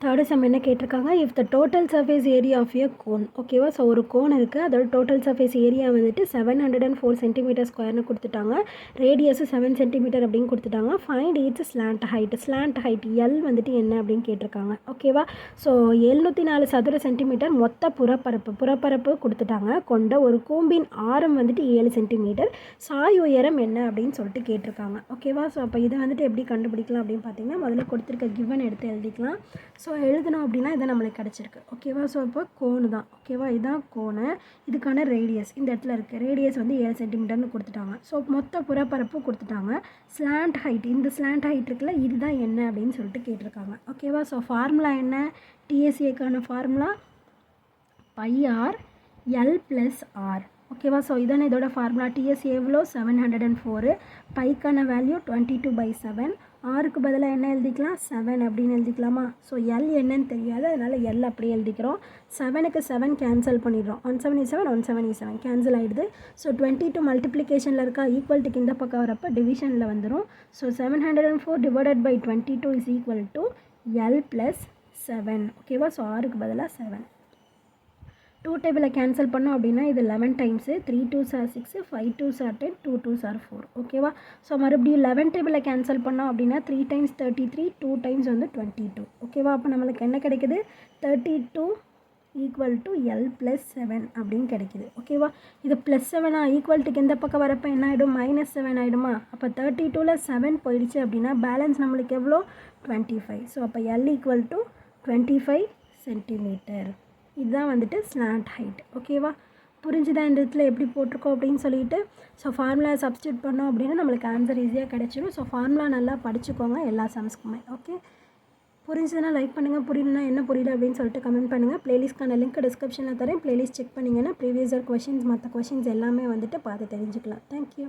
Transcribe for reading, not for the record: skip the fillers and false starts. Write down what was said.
Third sum என்ன கேட்டிருக்காங்க, if the total surface area of a cone, ஓகேவா. So ஒரு கோன் இருக்குது, அதோட டோட்டல் சர்ஃபேஸ் ஏரியா வந்துட்டு 704 சென்டிமீட்டர் ஸ்கொயர்னு கொடுத்துட்டாங்க. ரேடியஸ் 7 சென்டிமீட்டர் அப்படின்னு கொடுத்துட்டாங்க. Find its slant height. Slant height L வந்துட்டு என்ன அப்படின்னு கேட்டிருக்காங்க, ஓகேவா. ஸோ 704 சதுர சென்டிமீட்டர் மொத்த புறப்பரப்பு கொடுத்துட்டாங்க கொண்ட ஒரு கூம்பின் ஆரம் வந்துட்டு 7 சென்டிமீட்டர். சாய் உயரம் என்ன அப்படின்னு சொல்லிட்டு கேட்டிருக்காங்க, ஓகேவா. ஸோ அப்போ இதை வந்துட்டு எப்படி கண்டுபிடிக்கலாம் அப்படின்னு பார்த்தீங்கன்னா, முதல்ல கொடுத்துருக்க கிவன் எடுத்து எழுதிக்கலாம். ஸோ எழுதணும் அப்படின்னா இதை நம்மளுக்கு கிடச்சிருக்கு, ஓகேவா. ஸோ இப்போ கோனு தான், ஓகேவா. இதுதான் கோனு, இதுக்கான ரேடியஸ் இந்த இடத்துல இருக்குது. ரேடியஸ் வந்து 7 சென்டிமீட்டர்னு கொடுத்துட்டாங்க. ஸோ மொத்த புறப்பரப்பு கொடுத்துட்டாங்க. ஸ்லாண்ட் ஹைட், இந்த ஸ்லாண்ட் ஹைட் இருக்குல்ல, இதுதான் என்ன அப்படின்னு சொல்லிட்டு கேட்டிருக்காங்க, ஓகேவா. ஸோ ஃபார்முலா என்ன, டிஎஸ்ஏக்கான ஃபார்முலா πr l+r, ஓகேவா. ஸோ இதான இதோட ஃபார்முலா. டிஎஸ்ஏ எவ்வளோ 704, பைக்கான வேல்யூ 22/7, ஆருக்கு பதிலாக என்ன எழுதிக்கலாம் 7 அப்படின்னு எழுதிக்கலாமா. ஸோ எல் என்னன்னு தெரியாது, அதனால் எல் அப்படியே எழுதிக்கிறோம். 7க்கு 7 கேன்சல் பண்ணிடுறோம். 1 7 is 7, 1 7 is 7 கேன்சல் ஆகிடுது. ஸோ 22 மல்டிப்ளிகேஷனில் இருக்கா, ஈக்குவல்ட்டுக்கு இந்த பக்கம் வரப்போ டிவிஷனில் வந்துடும். So 704 divided by 22 is equal to l+7, ஓகேவா. ஸோ ஆருக்கு பதிலாக 7. 2 டேபிளை கேன்சல் பண்ணோம் அப்படின்னா இது 11 times, 3 2s are 6, 5 2s are 10, 2 2s are 4, ஓகேவா. ஸோ மறுபடியும் 11 டேபிளை கேன்சல் பண்ணோம் அப்படின்னா 3 டைம்ஸ் 33, 2 டைம்ஸ் வந்து 22, ஓகேவா. அப்போ நம்மளுக்கு என்ன கிடைக்குது, 32 ஈக்குவல் டு l+7 அப்படின்னு கிடைக்குது, ஓகேவா. இது +7 ஈக்குவல்ட்டுக்கு இந்த பக்கம் வரப்போ என்ன ஆகிடும், -7 ஆகிடுமா. அப்போ 32ல் 7 போயிடுச்சு அப்படின்னா பேலன்ஸ் நம்மளுக்கு எவ்வளோ 25. ஸோ அப்போ l ஈக்குவல் டு 25 சென்டிமீட்டர். இதுதான் வந்துட்டு ஸ்லாண்ட் ஹைட், ஓகேவா. புரிஞ்சுதான் இந்த இடத்துல எப்படி போட்டிருக்கோம் அப்படின்னு சொல்லிட்டு. ஸோ ஃபார்முலா சப்ஸ்டியூட் பண்ணோம் அப்படின்னா நம்மளுக்கு ஆன்சர் ஈஸியாக கிடைச்சிடும். ஸோ ஃபார்முலா நல்லா படிச்சுக்கோங்க எல்லா சம்ஸ்க்குமே, ஓகே. புரிஞ்சுதுன்னா லைக் பண்ணுங்கள், புரியலனா என்ன புரியல அப்படின்னு சொல்லிட்டு கமெண்ட் பண்ணுங்கள். ப்ளேலிஸ்ட்கான லிங்க் டிஸ்கிரிப்ஷனில் தரேன், ப்ளேலிஸ்ட் செக் பண்ணிங்கன்னா ப்ரீவியஸ் இயர் கொஷின்ஸ் மற்ற கொஷின்ஸ் எல்லாமே வந்துட்டு பார்த்து தெரிஞ்சுக்கலாம். தேங்க்யூ.